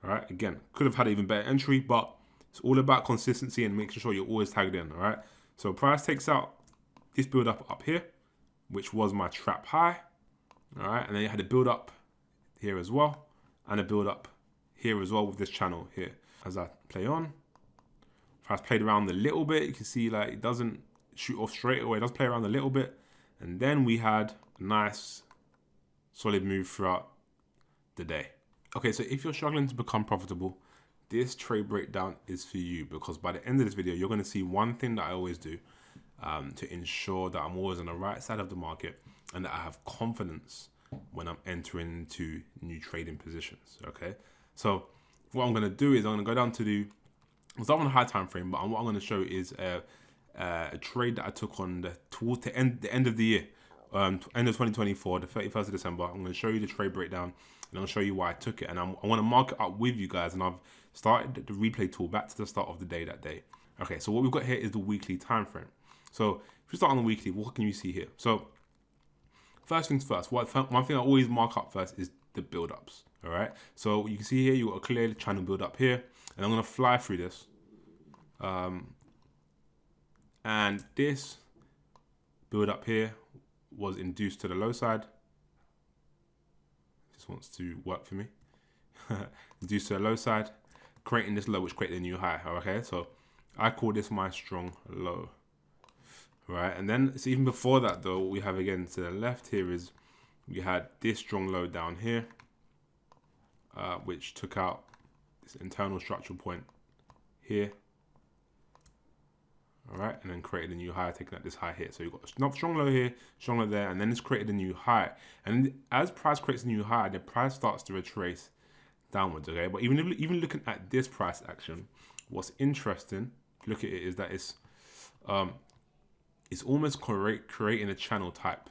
All right, again, could have had an even better entry, but it's all about consistency and making sure you're always tagged in. All right, so price takes out this build up here, which was my trap high. All right, and then you had a build up here as well, and a build up here as well with this channel here. As I play on, price played around a little bit. You can see like it doesn't shoot off straight away. It does play around a little bit, and then we had a nice solid move throughout the day. Okay, so if you're struggling to become profitable, this trade breakdown is for you, because by the end of this video, you're going to see one thing that I always do to ensure that I'm always on the right side of the market and that I have confidence when I'm entering into new trading positions. Okay, so what I'm going to do is I'm going to go down to it's not on a high time frame, but what I'm going to show is a trade that I took on towards the end of the year, end of 2024, the 31st of December. I'm going to show you the trade breakdown, and I'll show you why I took it. And I want to mark it up with you guys, and I've started the replay tool back to the start of the day that day. Okay, so what we've got here is the weekly time frame. So if we start on the weekly, what can you see here? So first things first, one thing I always mark up first is the build-ups. All right, so you can see here, you've got a clear channel build-up here, and I'm going to fly through this. And this build-up here was induced to the low side. Just wants to work for me. Induced to the low side, creating this low, which created a new high. Okay, so I call this my strong low. Right, and then so even before that though, what we have again to the left here is we had this strong low down here, which took out this internal structural point here. All right, and then created a new high, taking out this high here. So you've got a strong low here, strong low there, and then it's created a new high. And as price creates a new high, the price starts to retrace downwards. Okay, but even looking at this price action, what's interesting, look at it, is that it's almost creating a channel type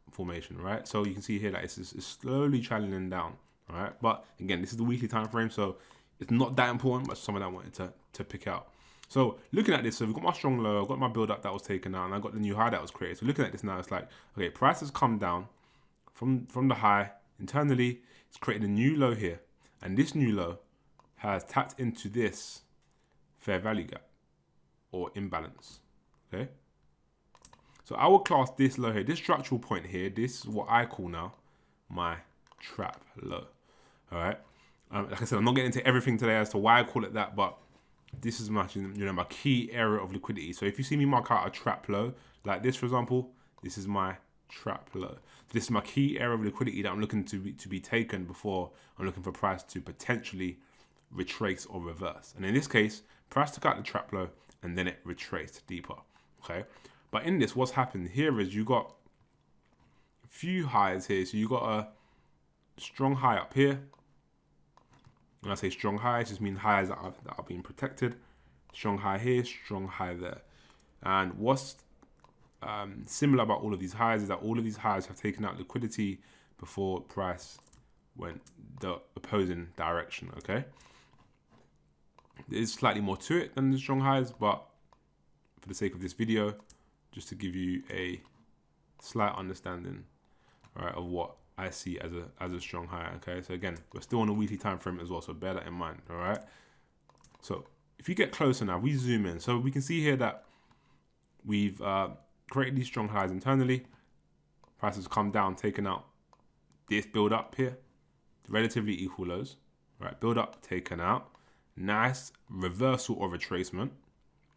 formation, right? So you can see here that it's slowly channeling down, all right? But again, this is the weekly time frame, so it's not that important, but something I wanted to pick out. So looking at this, so we've got my strong low, I've got my build up that was taken out, and I got the new high that was created. So looking at this now, it's like, okay, price has come down from the high internally. It's created a new low here, and this new low has tapped into this fair value gap or imbalance. Okay, so I will class this low here, this structural point here, this is what I call now my trap low. All right, like I said, I'm not getting into everything today as to why I call it that, but this is my key area of liquidity. So if you see me mark out a trap low like this, for example, this is my trap low. This is my key area of liquidity that I'm looking to be taken before I'm looking for price to potentially retrace or reverse. And in this case, price took out the trap low and then it retraced deeper. Okay, but in this, what's happened here is you got a few highs here. So you got a strong high up here. When I say strong highs, just mean highs that are being protected. Strong high here, strong high there. And what's similar about all of these highs is that all of these highs have taken out liquidity before price went the opposing direction. Okay, there's slightly more to it than the strong highs, but for the sake of this video, just to give you a slight understanding, all right, of what I see as a strong high. Okay, so again, we're still on a weekly time frame as well, so bear that in mind. All right, so if you get closer now, we zoom in, so we can see here that we've created these strong highs internally. Price has come down, taken out this build up here, relatively equal lows. Right, build up, taken out, nice reversal or retracement.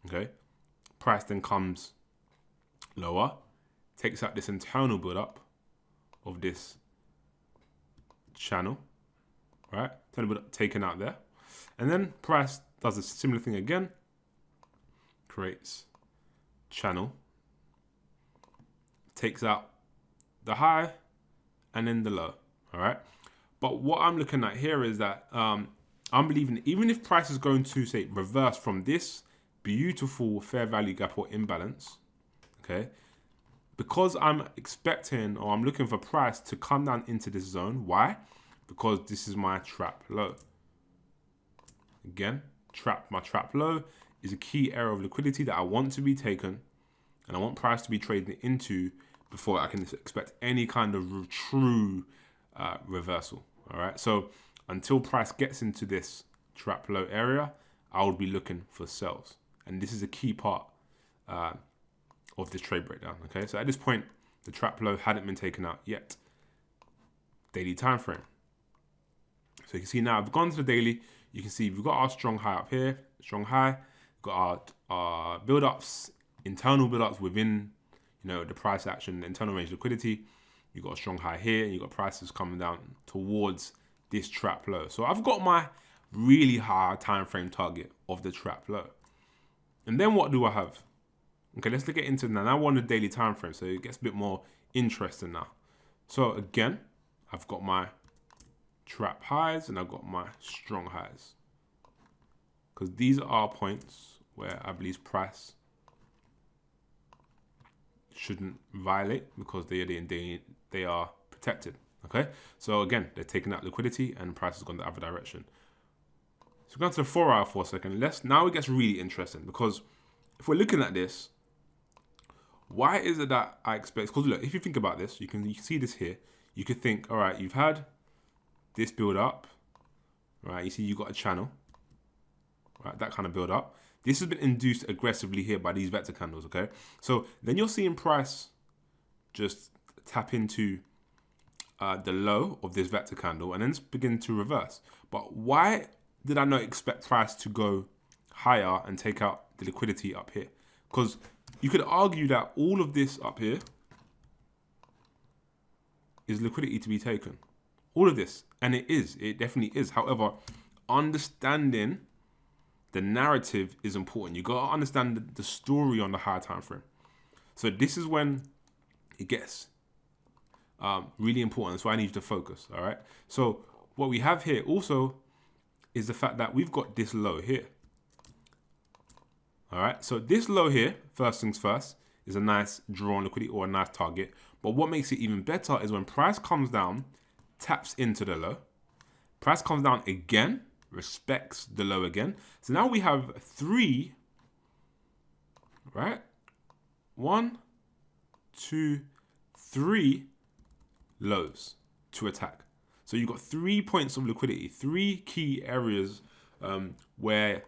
Okay, price then comes lower, takes out this internal build up of this channel, right? Internal build up taken out there, and then price does a similar thing again, creates channel, takes out the high and then the low. All right, but what I'm looking at here is that I'm believing even if price is going to say reverse from this beautiful fair value gap or imbalance, okay, because I'm expecting or I'm looking for price to come down into this zone. Why? Because this is my trap low. Again, my trap low is a key area of liquidity that I want to be taken, and I want price to be trading into before I can expect any kind of true reversal. All right. So until price gets into this trap low area, I would be looking for sells. And this is a key part of this trade breakdown. Okay. So at this point, the trap low hadn't been taken out yet. Daily time frame. So you can see now I've gone to the daily. You can see we've got our strong high up here, strong high. We've got our build-ups, internal build-ups within, the price action, the internal range liquidity. You've got a strong high here, and you've got prices coming down towards this trap low. So I've got my really high time frame target of the trap low. And then what do I have? Okay, let's get into now. Now we're on the daily time frame, so it gets a bit more interesting now. So again, I've got my trap highs and I've got my strong highs, because these are points where I believe price shouldn't violate, because they are protected. Okay, so again, they're taking out liquidity and price has gone the other direction. So we're going to the 4 hour for a second. Now it gets really interesting, because if we're looking at this, why is it that I expect? Because look, if you think about this, you can see this here. You could think, all right, you've had this build up, right? You see, you got a channel, right? That kind of build up. This has been induced aggressively here by these vector candles. Okay, so then you're seeing price just tap into the low of this vector candle and then begin to reverse. But why did I not expect price to go higher and take out the liquidity up here? Because you could argue that all of this up here is liquidity to be taken. All of this. And it is. It definitely is. However, understanding the narrative is important. You got to understand the story on the higher time frame. So this is when it gets really important. So I need you to focus. All right. So what we have here also is the fact that we've got this low here. All right. So this low here, first things first, is a nice draw on liquidity or a nice target. But what makes it even better is when price comes down, taps into the low. Price comes down again, respects the low again. So now we have 3, right? 1, 2, 3 lows to attack. So you've got 3 points of liquidity, 3 key areas where,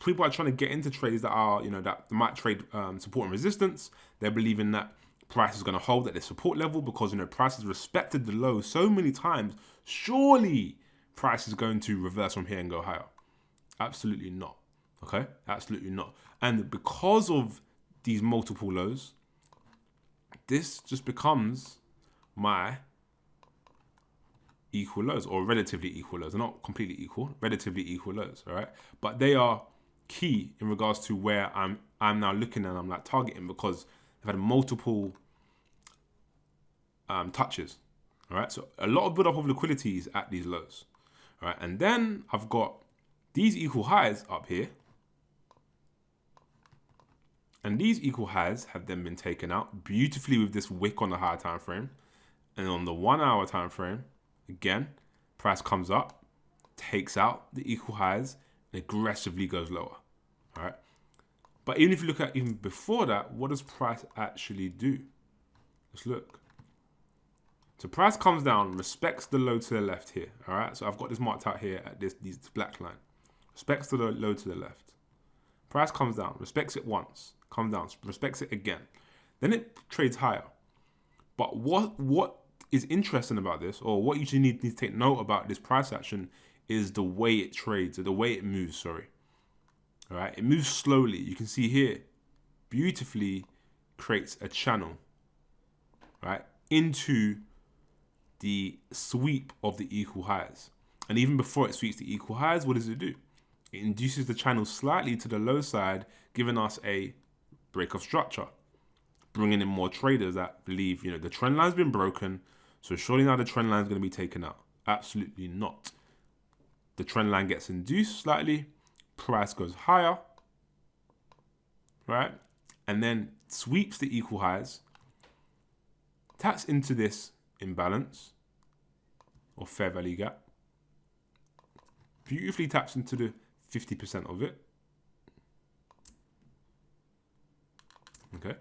people are trying to get into trades that are, that might trade support and resistance. They're believing that price is going to hold at this support level because, price has respected the low so many times. Surely price is going to reverse from here and go higher. Absolutely not. Okay? Absolutely not. And because of these multiple lows, this just becomes my equal lows, or relatively equal lows. They're not completely equal, relatively equal lows, all right? But they are key in regards to where I'm now looking and I'm like targeting, because I've had multiple touches, all right? So a lot of build up of liquidities at these lows, all right? And then I've got these equal highs up here, and these equal highs have then been taken out beautifully with this wick on the higher time frame. And on the 1 hour time frame, again, price comes up, takes out the equal highs, and aggressively goes lower. All right. But even if you look at even before that, what does price actually do? Let's look. So price comes down, respects the low to the left here. All right. So I've got this marked out here at this black line. Respects the low to the left. Price comes down, respects it once, comes down, respects it again. Then it trades higher. But what is interesting about this, or what you need to take note about this price action, is the way it trades, or the way it moves, sorry. All right, it moves slowly. You can see here, beautifully creates a channel, right, into the sweep of the equal highs. And even before it sweeps the equal highs, what does it do? It induces the channel slightly to the low side, giving us a break of structure, bringing in more traders that believe, the trend line's been broken, so surely now the trend line is going to be taken out. Absolutely not. The trend line gets induced slightly, price goes higher, right? And then sweeps the equal highs, taps into this imbalance or fair value gap, beautifully taps into the 50% of it. Okay.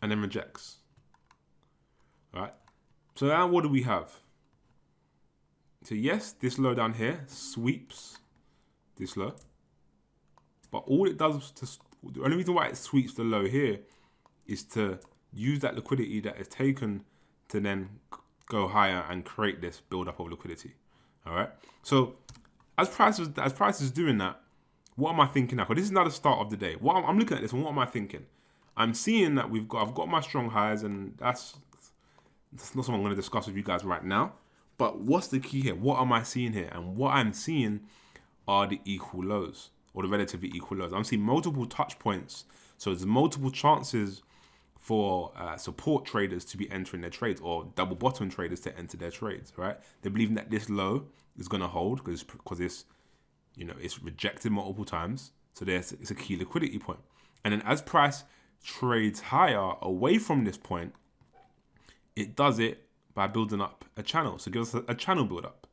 And then rejects. All right. So now what do we have? So yes, this low down here sweeps this low, but all it does the only reason why it sweeps the low here is to use that liquidity that is taken to then go higher and create this build up of liquidity. All right. So as price is doing that, what am I thinking now? Because this is not the start of the day. I'm looking at this and what am I thinking? I'm seeing that I've got my strong highs, and that's not something I'm going to discuss with you guys right now. But what's the key here? What am I seeing here? And what I'm seeing are the equal lows, or the relatively equal lows. I'm seeing multiple touch points. So there's multiple chances for support traders to be entering their trades, or double bottom traders to enter their trades, right? They're believing that this low is going to hold because it's, it's rejected multiple times. So it's a key liquidity point. And then as price trades higher away from this point, it does it by building up a channel. So it gives us a channel build up.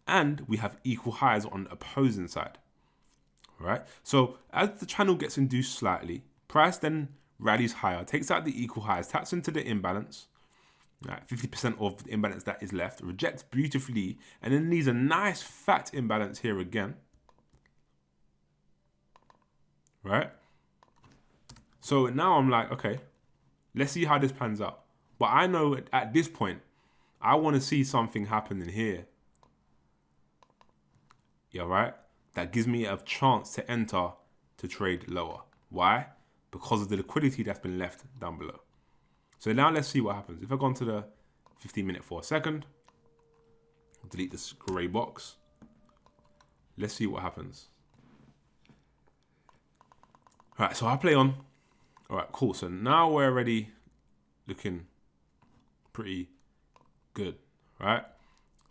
And we have equal highs on the opposing side, right? So as the channel gets induced slightly, price then rallies higher, takes out the equal highs, taps into the imbalance, right? 50% of the imbalance that is left, rejects beautifully, and then leaves a nice fat imbalance here again, right? So now I'm like, okay, let's see how this pans out. But I know at this point, I want to see something happening here. Yeah, right? That gives me a chance to enter to trade lower. Why? Because of the liquidity that's been left down below. So now let's see what happens. If I go onto the 15-minute for a second, delete this gray box. Let's see what happens. All right, so I play on. All right, cool. So now we're already looking pretty good, right?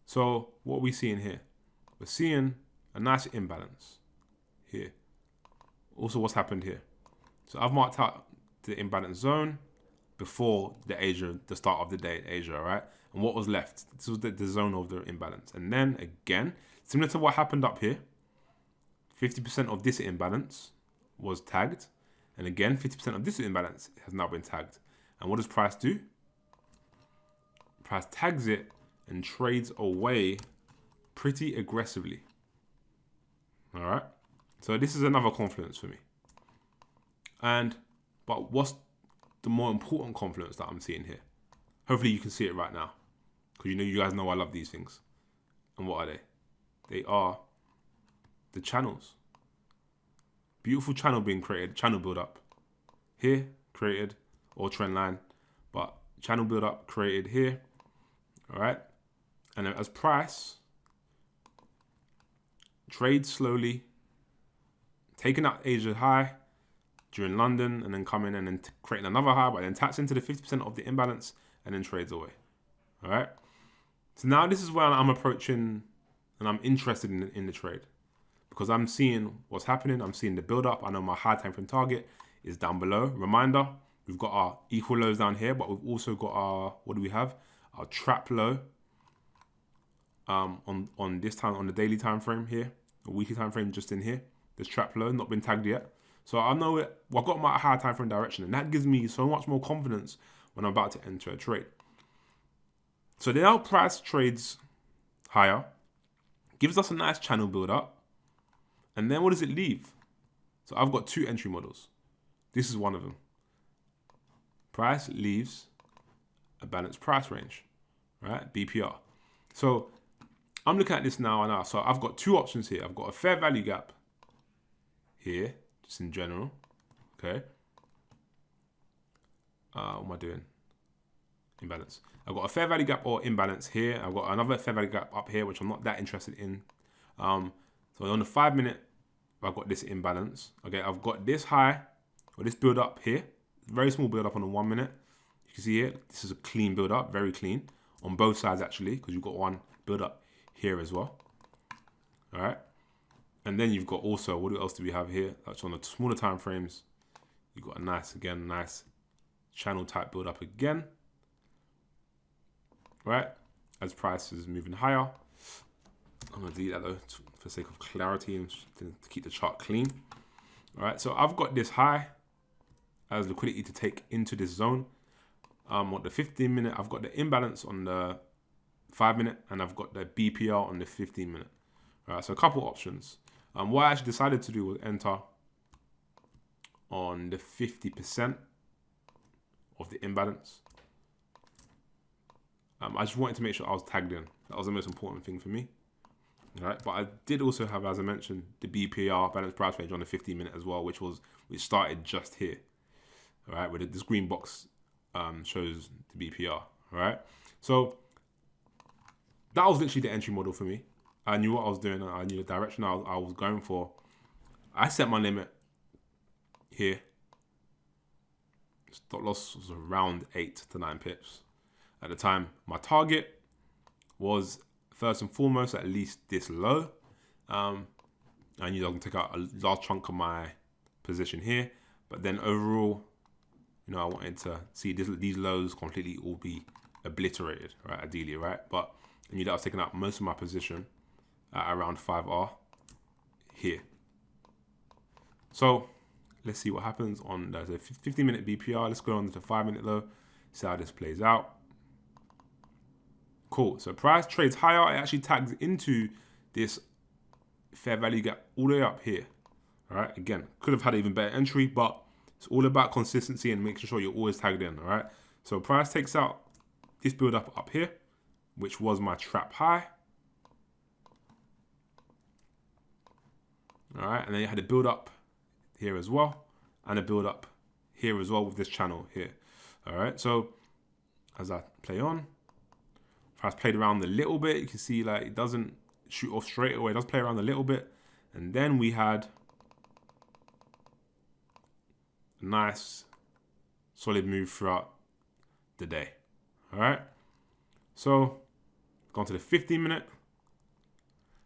So what are we seeing here? We're seeing a nice imbalance here. Also, what's happened here? So I've marked out the imbalance zone before the start of the day in Asia, right? And what was left? This was the zone of the imbalance. And then again, similar to what happened up here, 50% of this imbalance was tagged. And again, 50% of this imbalance has now been tagged. And what does price do? Price tags it and trades away pretty aggressively. All right. So this is another confluence for me. But what's the more important confluence that I'm seeing here? Hopefully you can see it right now, because you guys know I love these things. And what are they? They are the channels. Beautiful channel being created, channel build up here created, or trend line, but channel build up created here. All right. And then as price trades slowly, taking out Asia high during London, and then coming and then creating another high, but then taps into the 50% of the imbalance and then trades away. All right. So now this is where I'm approaching, and I'm interested in the trade, because I'm seeing what's happening. I'm seeing the build up. I know my high time frame target is down below. Reminder, we've got our equal lows down here, but we've also got our, what do we have? Our trap low on this time, on the daily time frame here, a weekly time frame just in here. This trap low, not been tagged yet. So I know it. Well, I've got my high time frame direction, and that gives me so much more confidence when I'm about to enter a trade. So the now price trades higher, gives us a nice channel build up, and then what does it leave? So I've got two entry models. This is one of them. Price leaves a balanced price range, right? BPR. So I'm looking at this now. So I've got two options here. I've got a fair value gap here, just in general. Okay. What am I doing? Imbalance. I've got a fair value gap or imbalance here. I've got another fair value gap up here, which I'm not that interested in. So on the 5 minute, I've got this imbalance. Okay, I've got this high, or this build up here. Very small build up on the 1 minute. You can see here, this is a clean build up, very clean on both sides actually, because you've got one build up here as well. All right. And then you've got also, what else do we have here? That's on the smaller time frames. You've got a nice channel type build up again. Right? As price is moving higher. I'm going to delete that though, for the sake of clarity and to keep the chart clean. All right. So I've got this high as liquidity to take into this zone. On the 15 minute, I've got the imbalance on the 5 minute, and I've got the BPR on the 15 minute. All right, so a couple options. What I actually decided to do was enter on the 50% of the imbalance. I just wanted to make sure I was tagged in. That was the most important thing for me. All right, but I did also have, as I mentioned, the BPR, balance price range, on the 15 minute as well, which started just here. All right, where this green box shows the BPR. All right, so that was literally the entry model for me. I knew what I was doing. I knew the direction I was going for. I set my limit here. Stop loss was around 8 to 9 pips at the time. My target was first and foremost at least this low. I knew I was gonna take out a large chunk of my position here, but then overall, I wanted to see these lows completely all be obliterated, right? Ideally, right? But I knew that I was taking out most of my position at around 5R here. So let's see what happens on the 15-minute BPR. Let's go on to the 5-minute low, see how this plays out. Cool. So price trades higher. It actually tags into this fair value gap all the way up here. All right. Again, could have had an even better entry, but it's all about consistency and making sure you're always tagged in. All right. So price takes out this build up here, which was my trap high. All right. And then you had a build up here as well, and a build up here as well with this channel here. All right. So as I play on, price played around a little bit. You can see like it doesn't shoot off straight away. It does play around a little bit. And then we had a nice solid move throughout the day. All right. So gone to the 15-minute.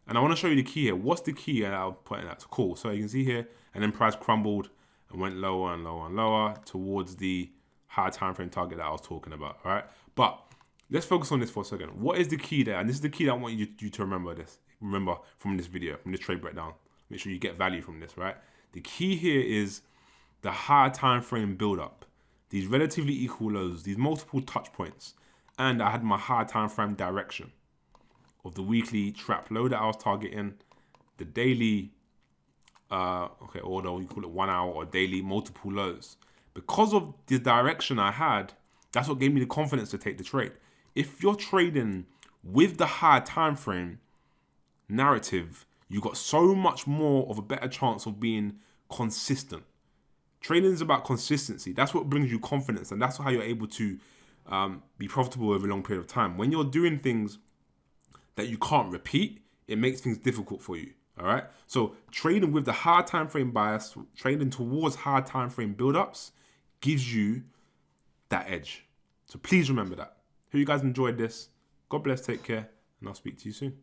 And I want to show you the key here. What's the key? And I'll put in that. Cool. So you can see here, and then price crumbled and went lower and lower and lower towards the high time frame target that I was talking about. All right. But let's focus on this for a second. What is the key there? And this is the key that I want you to remember this. Remember from this video, from this trade breakdown. Make sure you get value from this, right? The key here is the high time frame build up. These relatively equal lows, these multiple touch points. And I had my high time frame direction of the weekly trap low that I was targeting, the daily, or you call it 1 hour or daily multiple lows. Because of the direction I had, that's what gave me the confidence to take the trade. If you're trading with the high time frame narrative, you got so much more of a better chance of being consistent. Trading is about consistency. That's what brings you confidence, and that's how you're able to be profitable over a long period of time. When you're doing things that you can't repeat, it makes things difficult for you. All right. So trading with the high time frame bias, trading towards high time frame build-ups gives you that edge. So please remember that. Hope you guys enjoyed this. God bless, take care, and I'll speak to you soon.